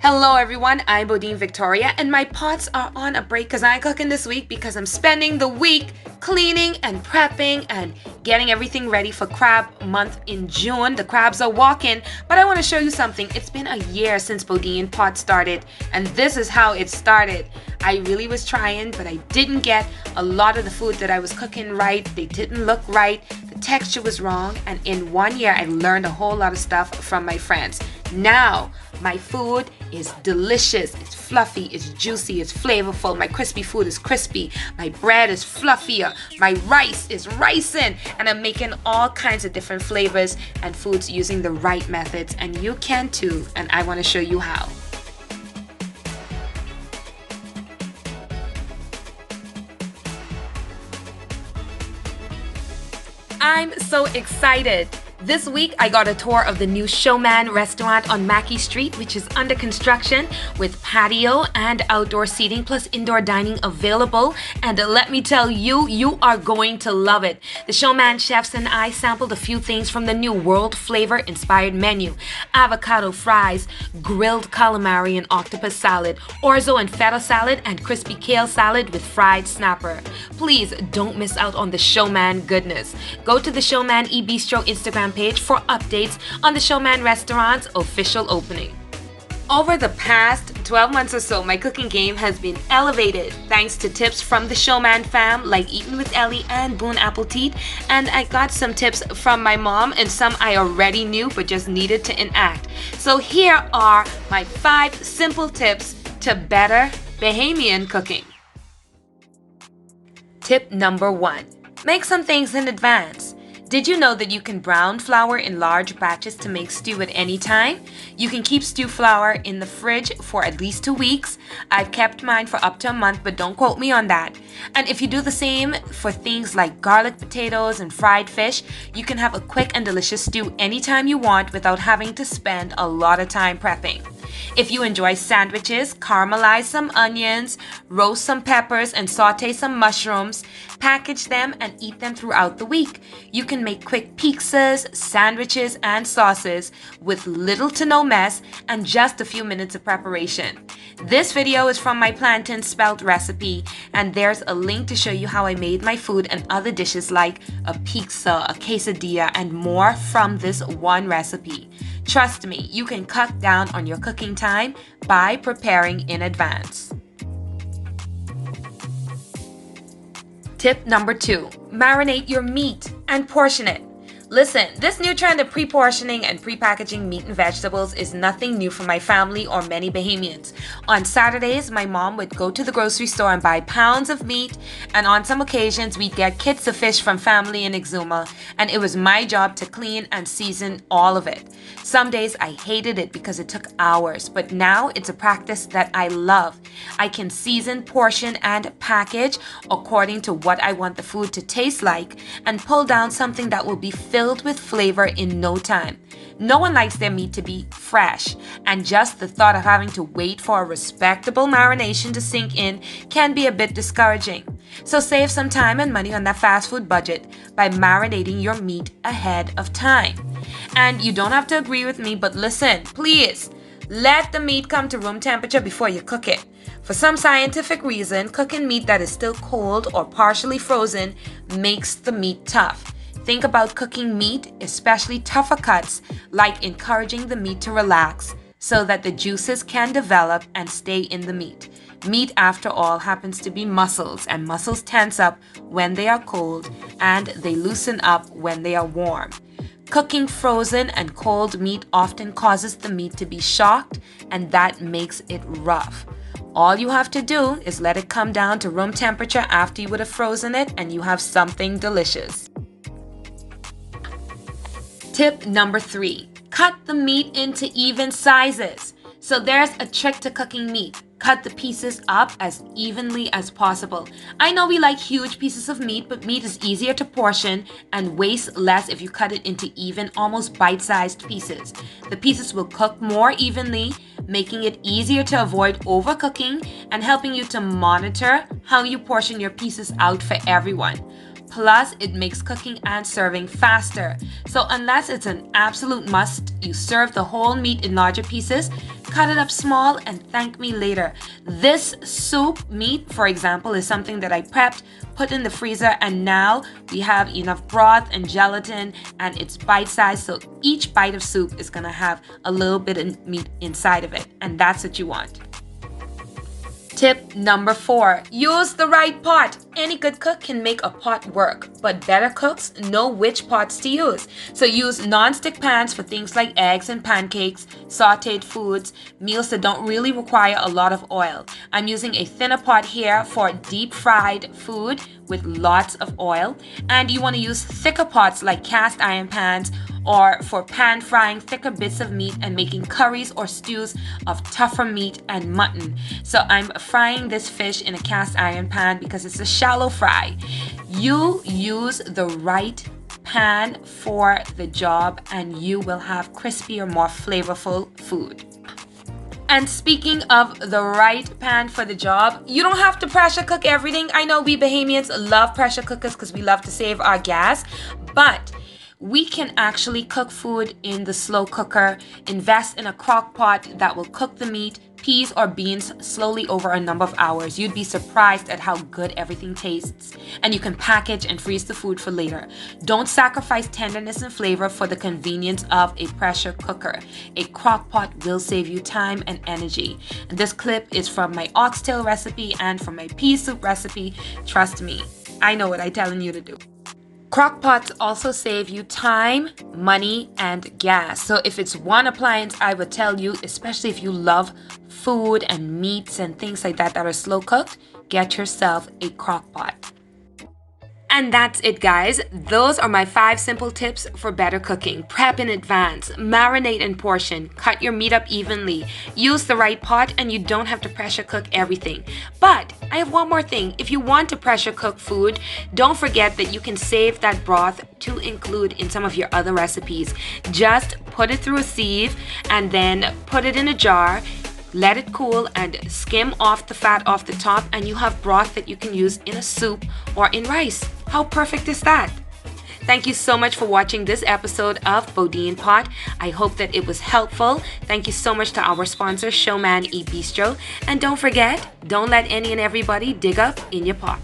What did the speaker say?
Hello everyone, I'm Bodine Victoria and my pots are on a break because I'm cooking this week because I'm spending the week cleaning and prepping and getting everything ready for crab month in June. The crabs are walking, but I want to show you something. It's been a year since BodinePot started and this is how it started. I really was trying, but I didn't get a lot of the food that I was cooking right. They didn't look right. The texture was wrong, and in 1 year I learned a whole lot of stuff from my friends. Now my food is delicious, it's fluffy, it's juicy, it's flavorful. My crispy food is crispy, my bread is fluffier, my rice is ricing, and I'm making all kinds of different flavors and foods using the right methods, and you can too, and I want to show you how. I'm so excited! This week, I got a tour of the new Showman restaurant on Mackey Street, which is under construction with patio and outdoor seating plus indoor dining available. And let me tell you, you are going to love it. The Showman chefs and I sampled a few things from the new world flavor inspired menu. Avocado fries, grilled calamari and octopus salad, orzo and feta salad, and crispy kale salad with fried snapper. Please don't miss out on the Showman goodness. Go to the Showman eBistro Instagram page for updates on the Showman restaurant's official opening. Over the past 12 months or so, my cooking game has been elevated thanks to tips from the Showman fam like Eatin' with Ellie and Boone Appleteeth, and I got some tips from my mom and some I already knew but just needed to enact. So here are my 5 simple tips to better Bahamian cooking. Tip number 1. Make some things in advance. Did you know that you can brown flour in large batches to make stew at any time? You can keep stew flour in the fridge for at least 2 weeks. I've kept mine for up to a month, but don't quote me on that. And if you do the same for things like garlic potatoes and fried fish, you can have a quick and delicious stew anytime you want without having to spend a lot of time prepping. If you enjoy sandwiches, caramelize some onions, roast some peppers, and saute some mushrooms, package them and eat them throughout the week. You can make quick pizzas, sandwiches, and sauces with little to no mess and just a few minutes of preparation. This video is from my Plantain Spelt recipe, and there's a link to show you how I made my food and other dishes like a pizza, a quesadilla, and more from this one recipe. Trust me, you can cut down on your cooking time by preparing in advance. Tip number 2. Marinate your meat and portion it. Listen, this new trend of pre-portioning and pre-packaging meat and vegetables is nothing new for my family or many Bahamians. On Saturdays, my mom would go to the grocery store and buy pounds of meat, and on some occasions, we'd get kits of fish from family in Exuma, and it was my job to clean and season all of it. Some days I hated it because it took hours, but now it's a practice that I love. I can season, portion, and package according to what I want the food to taste like, and pull down something that will be filled with flavor in no time. No one likes their meat to be fresh, and just the thought of having to wait for a respectable marination to sink in can be a bit discouraging. So save some time and money on that fast food budget by marinating your meat ahead of time. And you don't have to agree with me, but listen, please, let the meat come to room temperature before you cook it. For some scientific reason, cooking meat that is still cold or partially frozen makes the meat tough. Think about cooking meat, especially tougher cuts, like encouraging the meat to relax so that the juices can develop and stay in the meat. Meat, after all, happens to be muscles, and muscles tense up when they are cold and they loosen up when they are warm. Cooking frozen and cold meat often causes the meat to be shocked, and that makes it rough. All you have to do is let it come down to room temperature after you would have frozen it, and you have something delicious. Tip number 3. Cut the meat into even sizes. So there's a trick to cooking meat. Cut the pieces up as evenly as possible. I know we like huge pieces of meat, but meat is easier to portion and waste less if you cut it into even, almost bite-sized pieces. The pieces will cook more evenly, making it easier to avoid overcooking and helping you to monitor how you portion your pieces out for everyone. Plus, it makes cooking and serving faster. So unless it's an absolute must, you serve the whole meat in larger pieces, cut it up small, and thank me later. This soup meat, for example, is something that I prepped, put in the freezer, and now we have enough broth and gelatin, and it's bite-sized, so each bite of soup is gonna have a little bit of meat inside of it, and that's what you want. Tip number 4, use the right pot. Any good cook can make a pot work, but better cooks know which pots to use. So use non-stick pans for things like eggs and pancakes, sauteed foods, meals that don't really require a lot of oil. I'm using a thinner pot here for deep fried food with lots of oil. And you want to use thicker pots like cast iron pans or for pan frying thicker bits of meat and making curries or stews of tougher meat and mutton. So I'm frying this fish in a cast iron pan because it's a shallow fry. You use the right pan for the job and you will have crispier, more flavorful food. And speaking of the right pan for the job, you don't have to pressure cook everything. I know we Bahamians love pressure cookers because we love to save our gas, but we can actually cook food in the slow cooker, invest in a crock pot that will cook the meat, peas or beans slowly over a number of hours. You'd be surprised at how good everything tastes. And you can package and freeze the food for later. Don't sacrifice tenderness and flavor for the convenience of a pressure cooker. A crock pot will save you time and energy. And this clip is from my oxtail recipe and from my pea soup recipe. Trust me, I know what I'm telling you to do. Crock pots also save you time, money, and gas. So if it's one appliance, I would tell you, especially if you love food and meats and things like that are slow cooked, get yourself a crock pot. And that's it, guys. Those are my 5 simple tips for better cooking. Prep in advance, marinate and portion, cut your meat up evenly, use the right pot, and you don't have to pressure cook everything. But I have one more thing. If you want to pressure cook food, don't forget that you can save that broth to include in some of your other recipes. Just put it through a sieve and then put it in a jar. Let it cool and skim off the fat off the top, and you have broth that you can use in a soup or in rice. How perfect is that? Thank you so much for watching this episode of BodinePot. I hope that it was helpful. Thank you so much to our sponsor, Showman Eat Bistro. And don't forget, don't let any and everybody dig up in your pot.